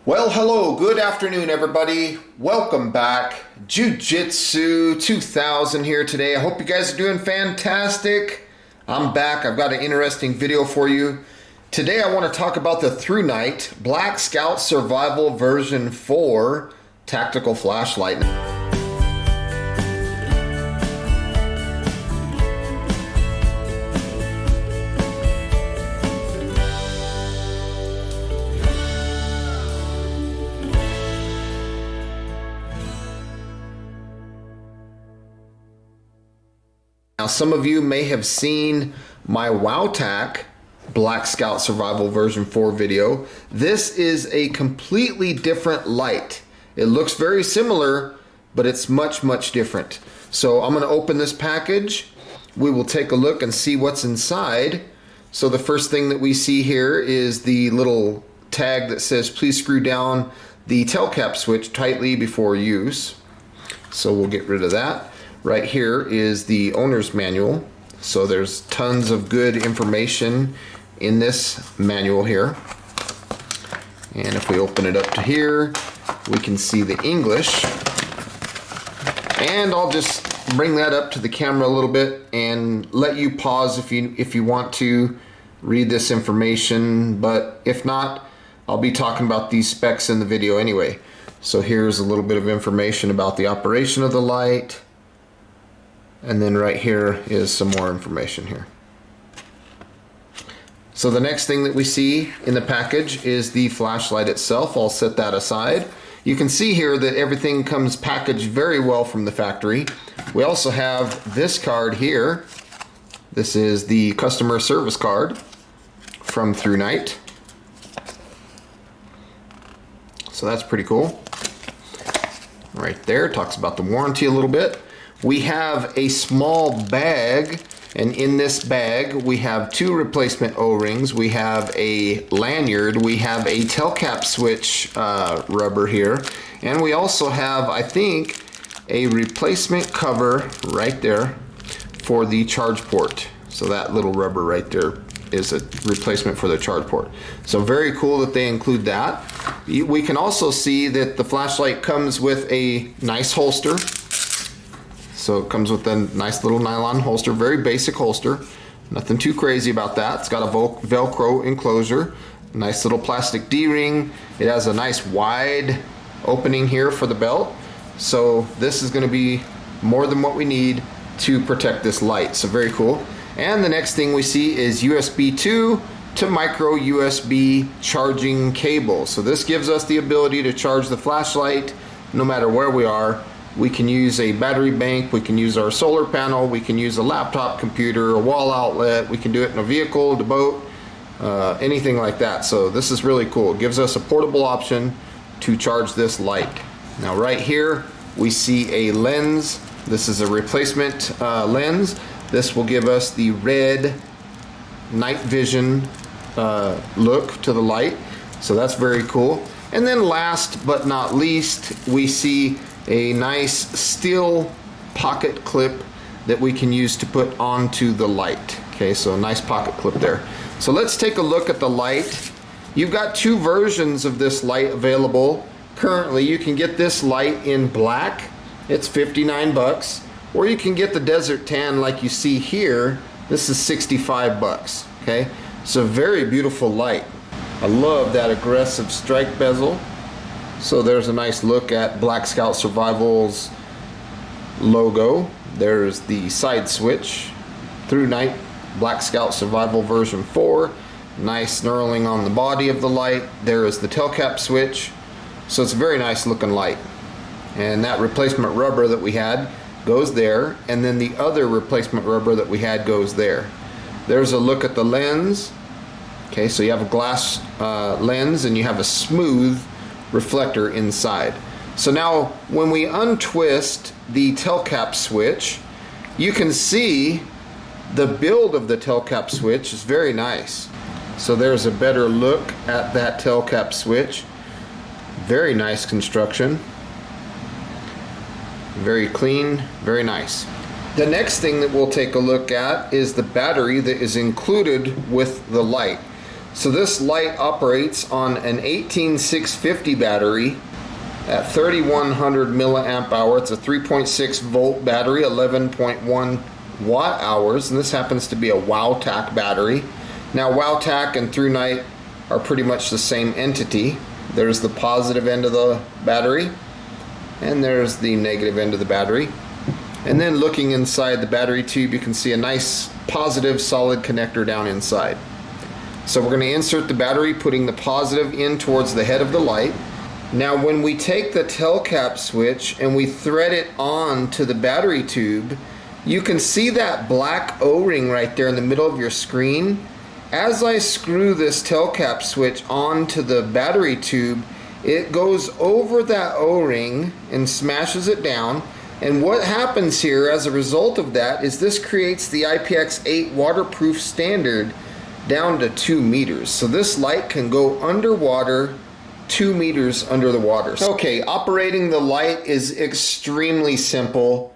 Well, hello, good afternoon, everybody. Welcome back. Jiu-Jitsu 2000 here today. I hope you guys are doing fantastic. I'm back. I've got an interesting video for you. Today I want to talk about the Thrunite Black Scout Survival version 4 tactical flashlight. Now, some of you may have seen my WowTac Black Scout Survival version 4 video. This is a completely different light. It looks very similar, but it's much different. So I'm going to open this package. We will take a look and see what's inside. So the first thing that we see here is the little tag that says please screw down the tail cap switch tightly before use. So we'll get rid of that. Right here is the owner's manual. So there's tons of good information in this manual here. And if we open it up to here, we can see the English. And I'll just bring that up to the camera a little bit and let you pause if you want to read this information. But if not, I'll be talking about these specs in the video anyway. So here's a little bit of information about the operation of the light. And then right here is some more information here. So the next thing that we see in the package is the flashlight itself. I'll set that aside. You can see here that everything comes packaged very well from the factory. We also have this card here. This is the customer service card from Thrunite. So that's pretty cool. Right there, talks about the warranty a little bit. We have a small bag, and in this bag we have 2 replacement O-rings, we have a lanyard, we have a tail cap switch rubber here, and we also have, I think, a replacement cover right there for the charge port. So that little rubber right there is a replacement for the charge port. So very cool that they include that. We can also see that the flashlight comes with a nice holster. So it comes with a nice little nylon holster, very basic holster. Nothing too crazy about that. It's got a Velcro enclosure, nice little plastic D-ring. It has a nice wide opening here for the belt. So this is going to be more than what we need to protect this light. So very cool. And the next thing we see is USB 2 to micro USB charging cable. So this gives us the ability to charge the flashlight no matter where we are. We can use a battery bank, we can use our solar panel, we can use a laptop computer, a wall outlet, we can do it in a vehicle, the boat, anything like that. So this is really cool. It gives us a portable option to charge this light. Now right here we see a lens. This is a replacement lens. This will give us the red night vision look to the light. So that's very cool. And then last but not least, we see a nice steel pocket clip that we can use to put onto the light. Okay, so a nice pocket clip there. So let's take a look at the light. You've got 2 versions of this light available. Currently, you can get this light in black. It's 59 bucks. Or you can get the desert tan like you see here. This is 65 bucks. Okay, so very beautiful light. I love that aggressive strike bezel. So there's a nice look at Black Scout Survival's logo. There's the side switch, Thrunite Black Scout Survival version 4. Nice knurling on the body of the light. There is the tail cap switch. So it's a very nice looking light. And that replacement rubber that we had goes there, and then the other replacement rubber that we had goes there. There's a look at the lens. Okay, so you have a glass lens and you have a smooth reflector inside. So now when we untwist the tail cap switch, you can see the build of the tail cap switch is very nice. So there's a better look at that tail cap switch. Very nice construction. Very clean, very nice. The next thing that we'll take a look at is the battery that is included with the light. So this light operates on an 18650 battery at 3100 milliamp hour. It's a 3.6 volt battery, 11.1 watt hours, and this happens to be a WowTAC battery. Now WowTAC and Thrunite are pretty much the same entity. There's the positive end of the battery, and there's the negative end of the battery. And then looking inside the battery tube, you can see a nice positive solid connector down inside. So we're going to insert the battery, putting the positive in towards the head of the light. Now when we take the tail cap switch and we thread it on to the battery tube, you can see that black O-ring right there in the middle of your screen. As I screw this tail cap switch onto the battery tube, it goes over that O-ring and smashes it down. And what happens here as a result of that is this creates the IPX8 waterproof standard down to 2 meters. So this light can go underwater 2 meters under the water. Okay, operating the light is extremely simple.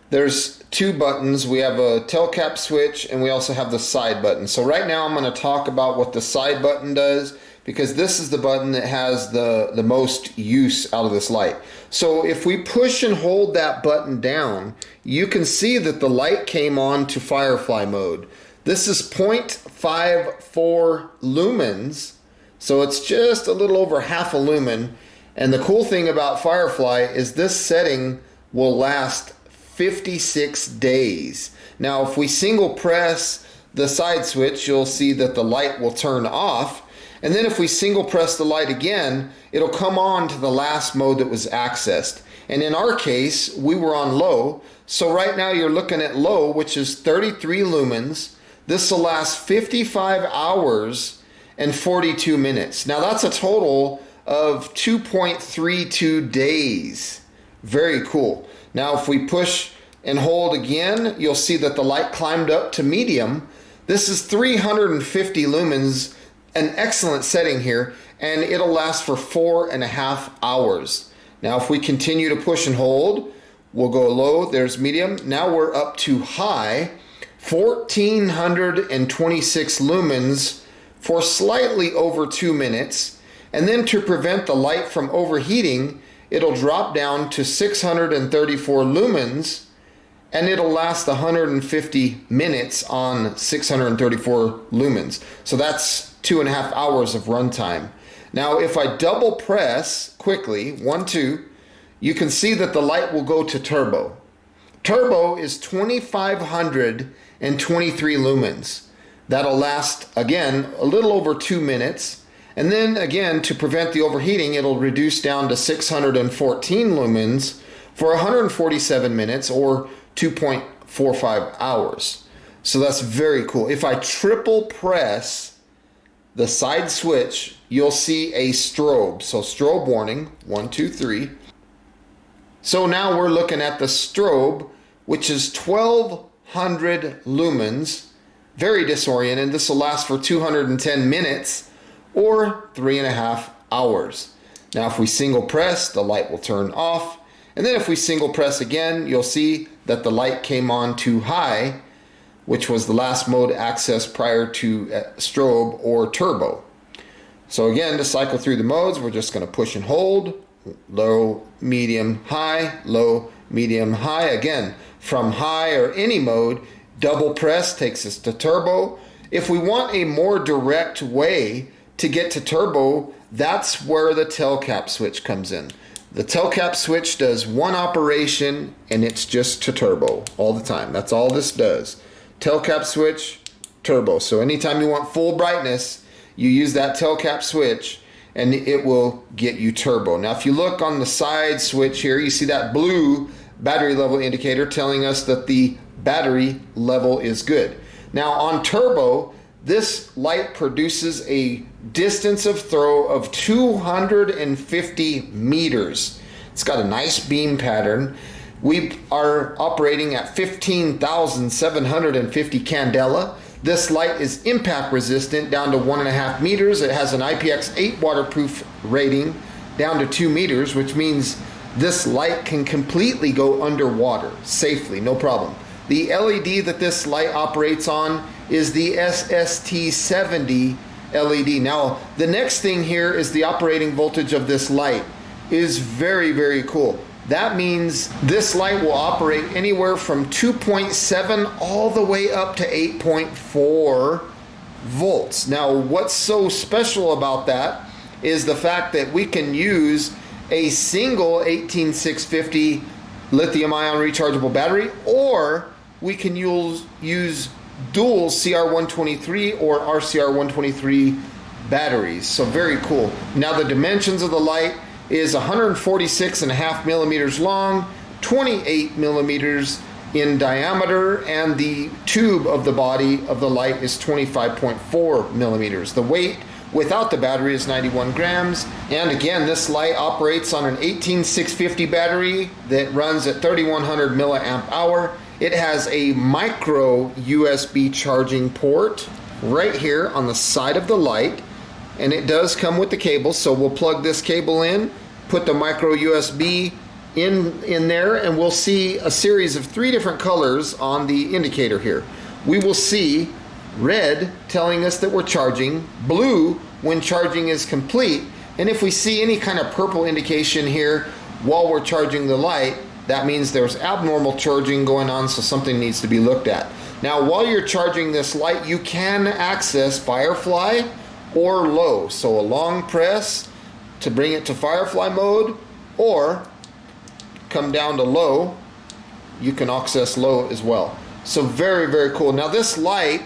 There's 2 buttons. We have a tail cap switch and we also have the side button. So right now I'm going to talk about what the side button does, because this is the button that has the most use out of this light. So if we push and hold that button down, you can see that the light came on to Firefly mode. This is 0.54 lumens, so it's just a little over half a lumen. And the cool thing about Firefly is this setting will last 56 days. Now if we single press the side switch, you'll see that the light will turn off. And then if we single press the light again, it'll come on to the last mode that was accessed. And in our case, we were on low. So right now you're looking at low, which is 33 lumens. This will last 55 hours and 42 minutes. Now that's a total of 2.32 days. Very cool. Now if we push and hold again, you'll see that the light climbed up to medium. This is 350 lumens, an excellent setting here, and it'll last for 4.5 hours. Now if we continue to push and hold, we'll go low, there's medium. Now we're up to high, 1426 lumens for slightly over 2 minutes. And then to prevent the light from overheating, it'll drop down to 634 lumens, and it'll last 150 minutes on 634 lumens. So that's 2.5 hours of runtime. Now if I double press quickly, 1, 2, you can see that the light will go to turbo. Turbo is 2523 lumens. That'll last, again, a little over 2 minutes. And then again, to prevent the overheating, it'll reduce down to 614 lumens for 147 minutes or 2.45 hours. So that's very cool. If I triple press the side switch, you'll see a strobe. So strobe warning, 1, 2, 3. So now we're looking at the strobe, which is 1200 lumens. Very disoriented. This will last for 210 minutes or 3.5 hours. Now if we single press, the light will turn off. And then if we single press again, you'll see that the light came on to high, which was the last mode accessed prior to strobe or turbo. So again, to cycle through the modes, we're just going to push and hold, low, medium, high, low, medium, high. Again, from high or any mode, double press takes us to turbo. If we want a more direct way to get to turbo, that's where the tail cap switch comes in. The tail cap switch does one operation and it's just to turbo all the time. That's all this does. Tail cap switch, turbo. So anytime you want full brightness, you use that tail cap switch and it will get you turbo. Now if you look on the side switch here, you see that blue battery level indicator telling us that the battery level is good. Now on turbo, this light produces a distance of throw of 250 meters. It's got a nice beam pattern. We are operating at 15,750 candela. This light is impact resistant down to 1.5 meters. It has an IPX8 waterproof rating down to 2 meters, which means this light can completely go underwater safely, no problem. The LED that this light operates on is the SST70 LED. Now, the next thing here is the operating voltage of this light is very, very cool. That means this light will operate anywhere from 2.7 all the way up to 8.4 volts. Now, what's so special about that is the fact that we can use a single 18650 lithium ion rechargeable battery, or we can use dual CR123 or RCR123 batteries. So very cool. Now the dimensions of the light is 146.5 millimeters long, 28 millimeters in diameter, and the tube of the body of the light is 25.4 millimeters. The weight without the battery is 91 grams. And again, this light operates on an 18650 battery that runs at 3100 milliamp hour. It has a micro USB charging port right here on the side of the light, and it does come with the cable. So we'll plug this cable in, put the micro USB in there, and we'll see a series of 3 different colors on the indicator here. We will see red telling us that we're charging, blue when charging is complete, and if we see any kind of purple indication here while we're charging the light, that means there's abnormal charging going on, so something needs to be looked at. Now, while you're charging this light, you can access Firefly or low. So a long press to bring it to Firefly mode, or come down to low, you can access low as well. So very, very cool. Now this light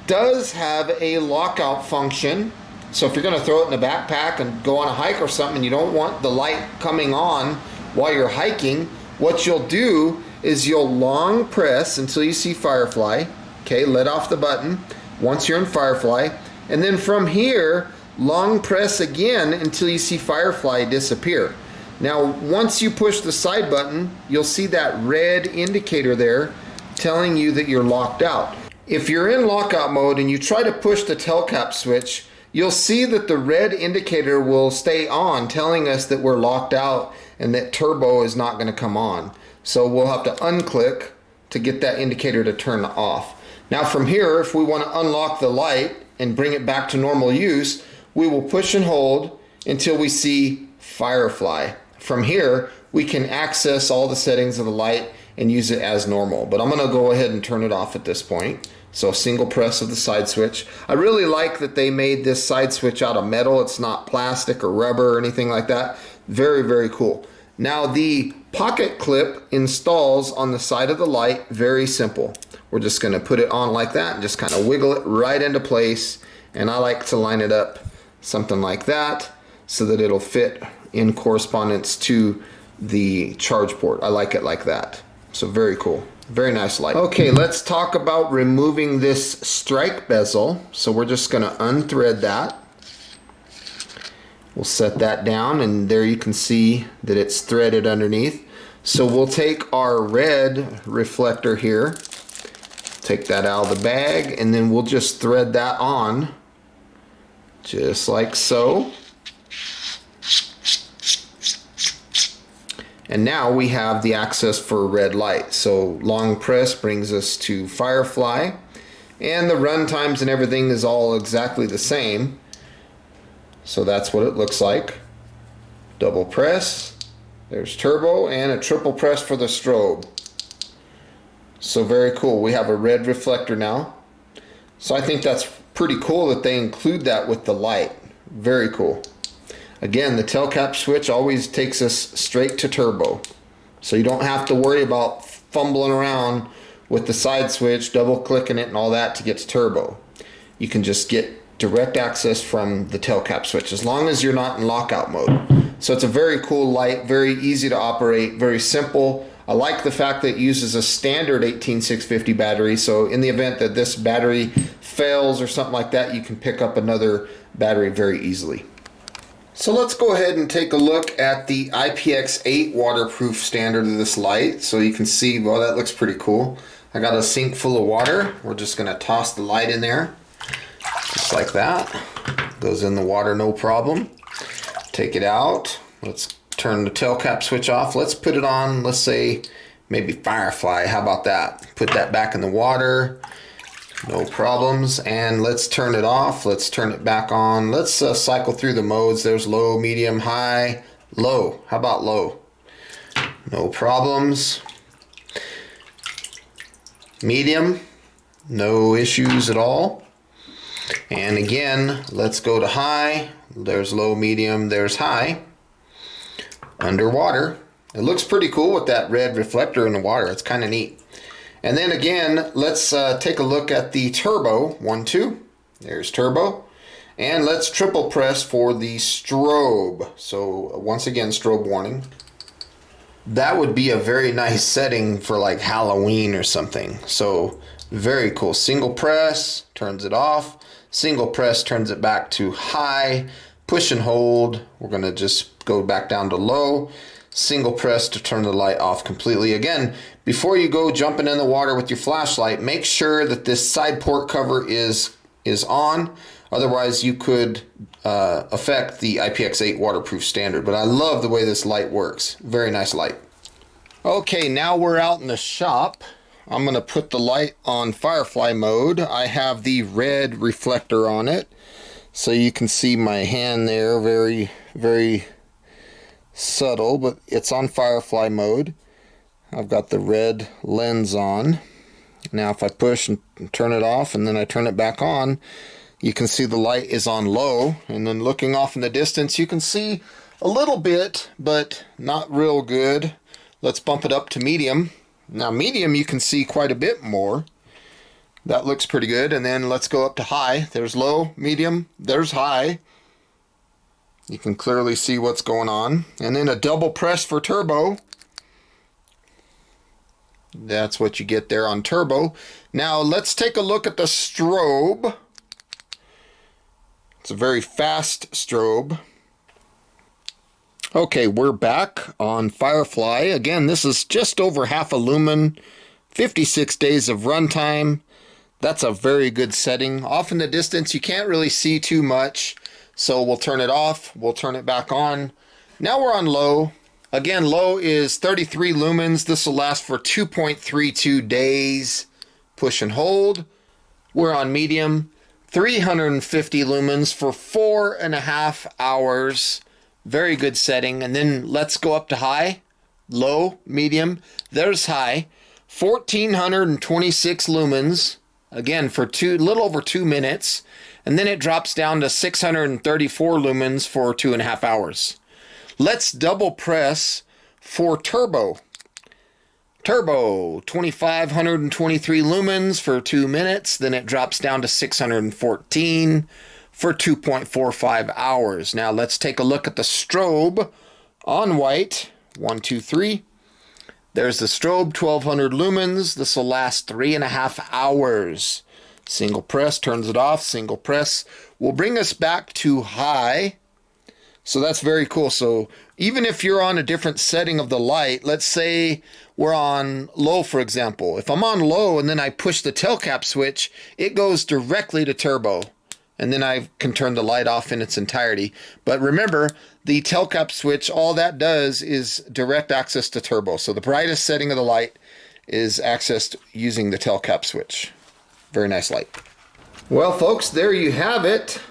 does have a lockout function. So if you're going to throw it in a backpack and go on a hike or something, and you don't want the light coming on while you're hiking, what you'll do is you'll long press until you see Firefly. Okay, let off the button once you're in Firefly, and then from here long press again until you see Firefly disappear. Now once you push the side button, you'll see that red indicator there telling you that you're locked out. If you're in lockout mode and you try to push the telcap switch, you'll see that the red indicator will stay on, telling us that we're locked out and that turbo is not going to come on. So we'll have to unclick to get that indicator to turn off. Now from here, if we want to unlock the light and bring it back to normal use, we will push and hold until we see Firefly. From here, we can access all the settings of the light and use it as normal. But I'm going to go ahead and turn it off at this point. So single press of the side switch. I really like that they made this side switch out of metal. It's not plastic or rubber or anything like that. Very, very cool. Now the pocket clip installs on the side of the light. Very simple. We're just going to put it on like that and just kind of wiggle it right into place. And I like to line it up something like that so that it'll fit in correspondence to the charge port. I like it like that. So very cool. Very nice light. Okay, let's talk about removing this strike bezel. So we're just going to unthread that. We'll set that down, and there you can see that it's threaded underneath. So we'll take our red reflector here, take that out of the bag, and then we'll just thread that on just like so. And now we have the access for red light. So long press brings us to Firefly, and the run times and everything is all exactly the same. So that's what it looks like. Double press, there's turbo, and a triple press for the strobe. So very cool. We have a red reflector now. So I think that's pretty cool that they include that with the light. Very cool. Again, the telcap switch always takes us straight to turbo. So you don't have to worry about fumbling around with the side switch, double clicking it and all that to get to turbo. You can just get direct access from the telcap switch as long as you're not in lockout mode. So it's a very cool light, very easy to operate, very simple. I like the fact that it uses a standard 18650 battery, so in the event that this battery fails or something like that, you can pick up another battery very easily. So let's go ahead and take a look at the IPX8 waterproof standard of this light. So you can see, well, that looks pretty cool. I got a sink full of water. We're just going to toss the light in there, just like that. Goes in the water, no problem. Take it out. Let's turn the telcap switch off. Let's put it on, let's say, maybe Firefly. How about that? Put that back in the water. No problems. And let's turn it off. Let's turn it back on. Let's cycle through the modes. There's low, medium, high, low. How about low? No problems. Medium, no issues at all. And again, let's go to high. There's low, medium, there's high. Underwater. It looks pretty cool with that red reflector in the water. It's kind of neat. And then again, let's take a look at the turbo. 1, 2. There's turbo. And let's triple press for the strobe. So once again, strobe warning. That would be a very nice setting for like Halloween or something. So very cool. Single press turns it off. Single press turns it back to high. Push and hold. We're going to just go back down to low. Single press to turn the light off completely. Again, before you go jumping in the water with your flashlight, make sure that this side port cover is on. Otherwise, you could affect the IPX8 waterproof standard. But I love the way this light works. Very nice light. Okay, now we're out in the shop. I'm going to put the light on Firefly mode. I have the red reflector on it. So you can see my hand there, very, very subtle, but it's on Firefly mode. I've got the red lens on. Now if I push and turn it off and then I turn it back on, you can see the light is on low, and then looking off in the distance you can see a little bit, but not real good. Let's bump it up to medium. Now medium you can see quite a bit more. That looks pretty good. And then let's go up to high. There's low, medium, there's high. You can clearly see what's going on. And then a double press for turbo. That's what you get there on turbo. Now let's take a look at the strobe. It's a very fast strobe. Okay, we're back on Firefly. Again, this is just over half a lumen, 56 days of runtime. That's a very good setting. Off in the distance, you can't really see too much, so we'll turn it off. We'll turn it back on. Now we're on low. Again, low is 33 lumens. This will last for 2.32 days. Push and hold. We're on medium. 350 lumens for 4.5 hours. Very good setting. And then let's go up to high. Low, medium. There's high. 1426 lumens. Again, for little over 2 minutes. And then it drops down to 634 lumens for 2.5 hours. Let's double press for turbo. Turbo, 2523 lumens for 2 minutes. Then it drops down to 614 for 2.45 hours. Now let's take a look at the strobe on white. 1, 2, 3. There's the strobe, 1200 lumens. This will last 3.5 hours. Single press turns it off. Single press will bring us back to high. So that's very cool. So even if you're on a different setting of the light, let's say we're on low, for example. If I'm on low and then I push the tail cap switch, it goes directly to turbo. And then I can turn the light off in its entirety. But remember, the tail cap switch, all that does is direct access to turbo. So the brightest setting of the light is accessed using the tail cap switch. Very nice light. Well, folks, there you have it.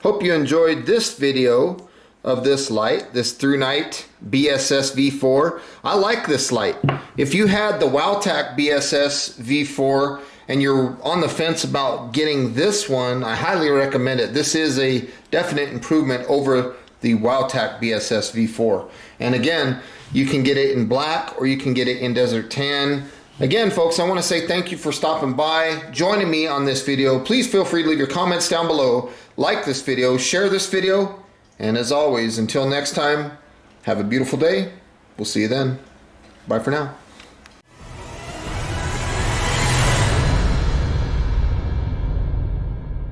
Hope you enjoyed this video of this light, this Thrunite BSS V4. I like this light. If you had the Wowtac BSS V4 and you're on the fence about getting this one, I highly recommend it. This is a definite improvement over the Wowtac BSS V4. And again, you can get it in black or you can get it in desert tan. Again, folks, I want to say thank you for stopping by, joining me on this video. Please feel free to leave your comments down below, like this video, share this video, and as always, until next time, have a beautiful day. We'll see you then. Bye for now.